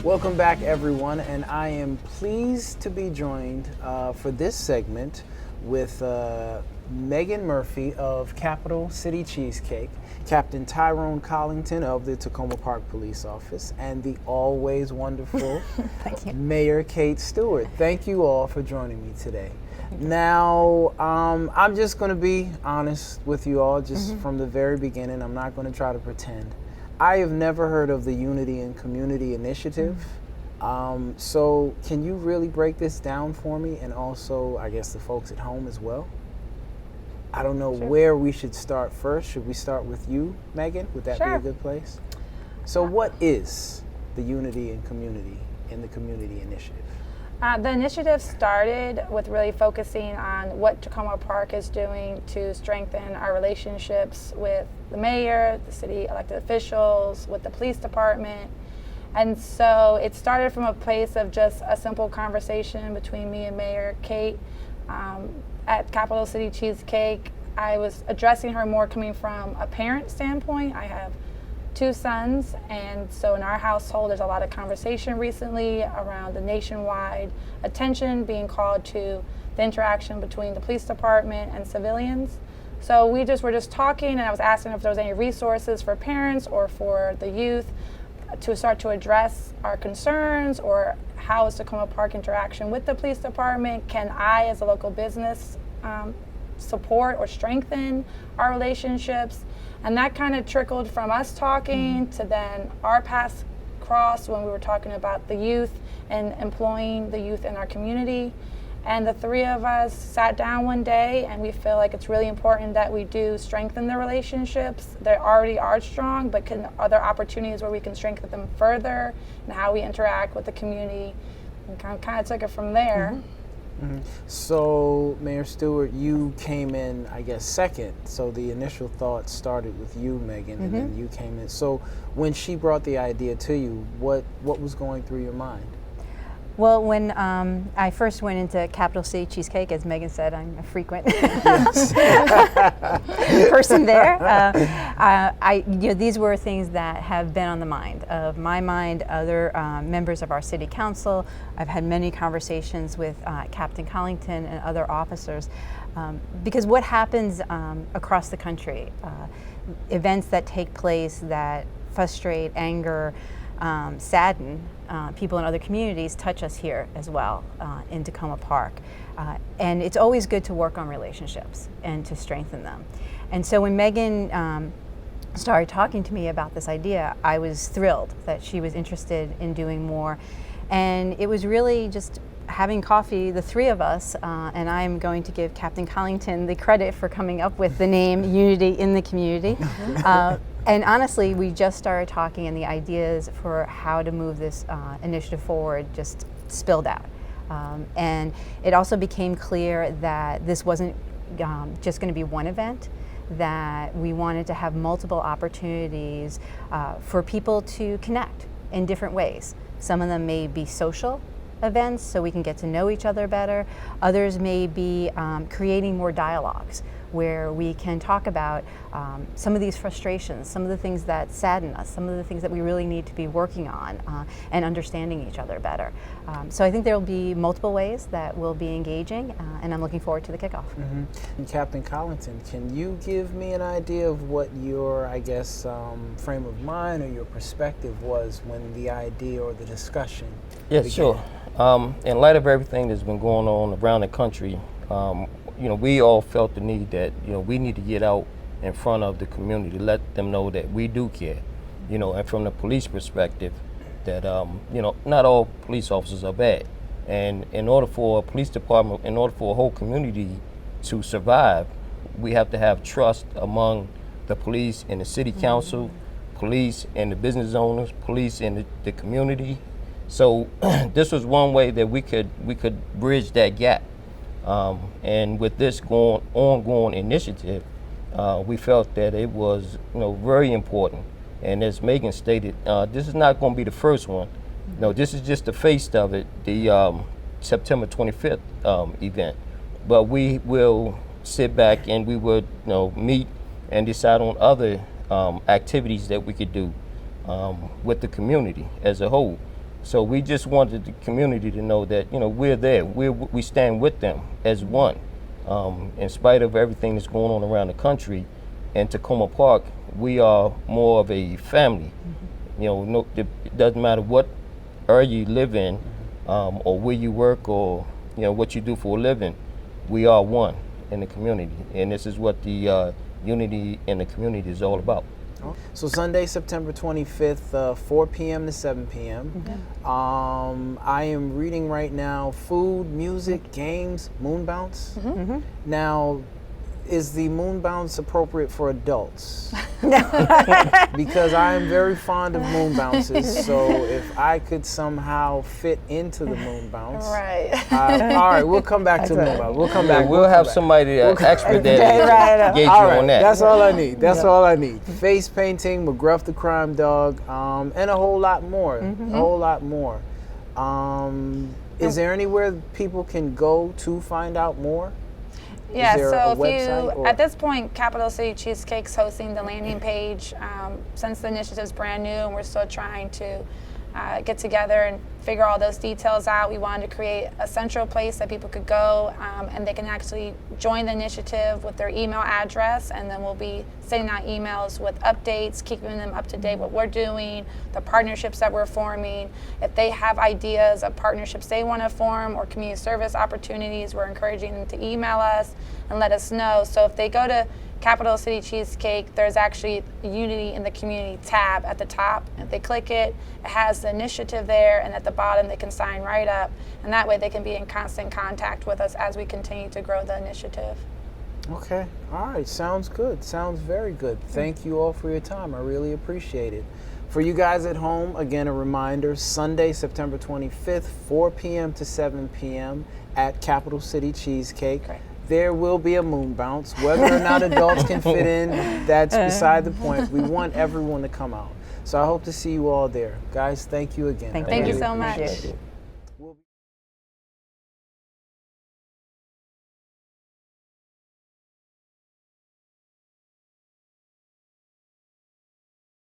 Welcome back, everyone, and I am pleased to be joined for this segment with Meaghan Murphy of Capital City Cheesecake, Captain Tyrone Collington of the Takoma Park Police Office, and the always wonderful Thank you. Mayor Kate Stewart. Thank you all for joining me today. Now, I'm just going to be honest with you all, just from the very beginning. I'm not going to try to pretend. I have never heard of the Unity and Community Initiative. So can you really break this down for me, and also, I guess, the folks at home as well? I don't know where we should start first. Should we start with you, Meaghan? Would that be a good place? So what is the Unity and Community in the Community Initiative? The initiative started with really focusing on what Takoma Park is doing to strengthen our relationships with the mayor, the city elected officials, with the police department. And so it started from a place of just a simple conversation between me and Mayor Kate. At Capital City Cheesecake, I was addressing her more coming from a parent standpoint. I have 2 sons, and so in our household there's a lot of conversation recently around the nationwide attention being called to the interaction between the police department and civilians. So we were just talking, and I was asking if there was any resources for parents or for the youth to start to address our concerns, or how is Takoma Park interaction with the police department? Can I, as a local business, support or strengthen our relationships? And that kind of trickled from us talking to then our paths crossed when we were talking about the youth and employing the youth in our community. And the 3 of us sat down one day, and we feel like it's really important that we do strengthen the relationships. They already are strong, but are there opportunities where we can strengthen them further, and how we interact with the community, and kind of took it from there. So, Mayor Stewart, you came in, I guess, second. So the initial thought started with you, Meaghan, and then you came in. So when she brought the idea to you, what was going through your mind? Well, when I first went into Capital City Cheesecake, as Meaghan said, I'm a frequent person there. These were things that have been on the mind of my mind, other members of our city council. I've had many conversations with Captain Collington and other officers, because what happens across the country, events that take place that frustrate, anger, sadden people in other communities touch us here as well in Takoma Park. And it's always good to work on relationships and to strengthen them. And so when Meaghan started talking to me about this idea, I was thrilled that she was interested in doing more. And it was really just having coffee, the 3 of us, and I'm going to give Captain Collington the credit for coming up with the name Unity in the Community. And honestly, we just started talking, and the ideas for how to move this initiative forward just spilled out. And it also became clear that this wasn't just going to be one event, that we wanted to have multiple opportunities for people to connect in different ways. Some of them may be social events so we can get to know each other better. Others may be creating more dialogues where we can talk about some of these frustrations, some of the things that sadden us, some of the things that we really need to be working on and understanding each other better. So I think there will be multiple ways that we'll be engaging, and I'm looking forward to the kickoff. And Captain Collington, can you give me an idea of what your, I guess, frame of mind or your perspective was when the idea or the discussion began? Sure. In light of everything that's been going on around the country, we all felt the need that, we need to get out in front of the community, let them know that we do care, and from the police perspective, that, not all police officers are bad. And in order for a police department, in order for a whole community to survive, we have to have trust among the police and the city council, police and the business owners, police and the community. So this was one way that we could bridge that gap. And with this ongoing initiative, we felt that it was, very important. And as Meaghan stated, this is not going to be the first one. This is just the face of it, the September 25th event. But we will sit back and we would, meet and decide on other activities that we could do with the community as a whole. So we just wanted the community to know that, you know, we're there. We stand with them as one. In spite of everything that's going on around the country, in Takoma Park, we are more of a family. You know, it doesn't matter what area you live in, or where you work, or you know what you do for a living. We are one in the community, and this is what the unity in the community is all about. So Sunday, September 25th, 4 p.m. to 7 p.m. I am reading right now, food, music, games, moon bounce. Now, is the moon bounce appropriate for adults? Because I am very fond of moon bounces, so if I could somehow fit into the moon bounce. Right. All right, we'll come back to the moon bounce. We'll come back. We'll have somebody expert that engage you all right, on that. that's all I need. That's all I need. Face painting, McGruff the Crime Dog, and a whole lot more. A whole lot more. Is there anywhere people can go to find out more? Yeah, so if you, at this point, Capital City Cheesecake's hosting the landing page. Since the initiative's brand new and we're still trying to get together and figure all those details out, we wanted to create a central place that people could go and they can actually join the initiative with their email address, and then we'll be sending out emails with updates, keeping them up to date what we're doing, the partnerships that we're forming. If they have ideas of partnerships they want to form or community service opportunities, we're encouraging them to email us and let us know. So if they go to Capital City Cheesecake, there's actually a Unity in the Community tab at the top. If they click it, it has the initiative there, and at the bottom they can sign right up, and that way they can be in constant contact with us as we continue to grow the initiative. Okay, all right, sounds good. Sounds very good. Thank you all for your time. I really appreciate it. For you guys at home, again, a reminder, Sunday, September 25th, 4 p.m. to 7 p.m. at Capital City Cheesecake. Great. There will be a moon bounce. Whether or not adults can fit in, that's beside the point. We want everyone to come out. So I hope to see you all there. Guys, thank you again. Thank you really so much. appreciate it.